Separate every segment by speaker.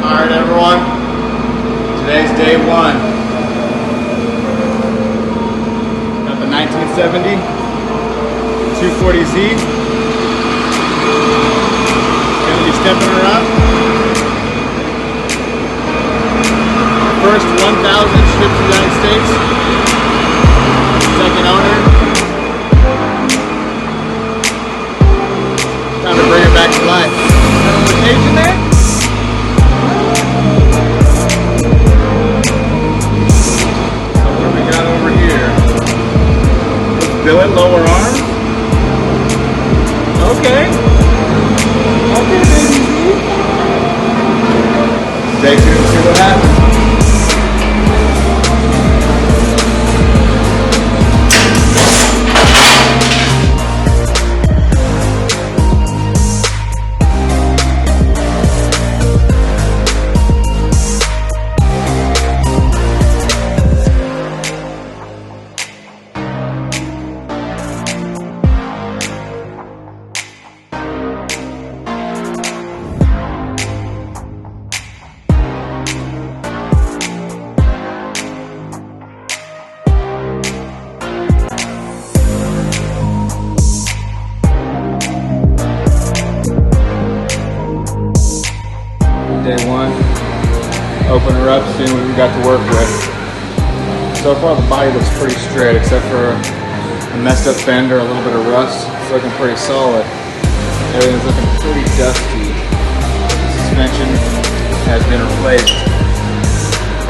Speaker 1: Alright everyone, today's day one. Got the 1970 240Z. Gonna be stepping her up. First 1,000 shipped to the United States. Second owner. Time to bring her back to life. Got a little cage in there? Over here. Billet lower arm. Okay. Okay, baby. Stay tuned to see what happens. Day one, open her up, seeing what we got to work with. So far the body looks pretty straight, except for a messed up fender, a little bit of rust. It's looking pretty solid. Everything's looking pretty dusty. The suspension has been replaced.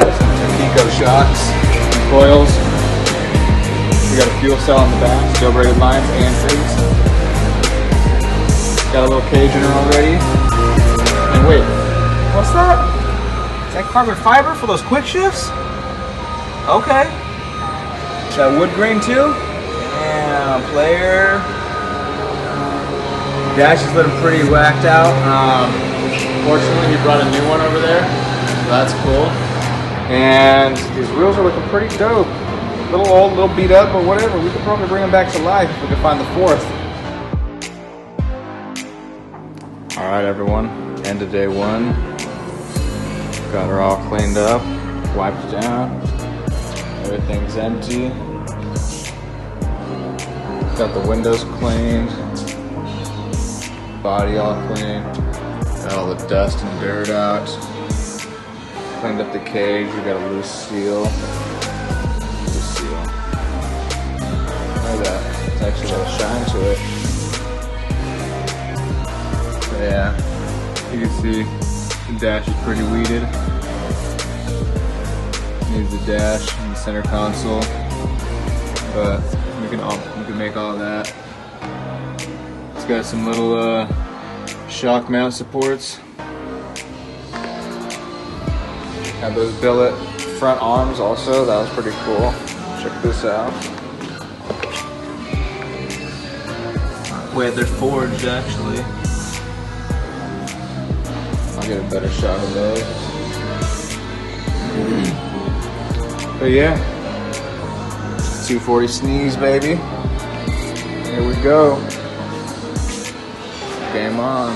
Speaker 1: Some Taquico shocks and coils. We got a fuel cell in the back, steel braided lines and trees. Got a little cage in her already. And wait. What's that? Is that carbon fiber for those quick shifts? Okay. Is that wood grain too? Yeah, player. Dash is looking pretty whacked out. Fortunately, he brought a new one over there, so that's cool. And these wheels are looking pretty dope. A little old, a little beat up, but whatever. We could probably bring them back to life if we could find the fourth. All right, everyone. End of day one. Got her all cleaned up, wiped down, everything's empty. Got the windows cleaned, body all clean, got all the dust and dirt out. Cleaned up the cage, we got a loose seal. Loose seal. Look at that, it's actually got a shine to it. So yeah, you can see the dash is pretty weeded. Needs the dash and the center console, but we can make all that. It's got some little shock mount supports. Have those billet front arms also. That was pretty cool. Check this out. Weather forged actually. I'll get a better shot of those. But yeah, 240 sneeze, baby. Here we go. Game on.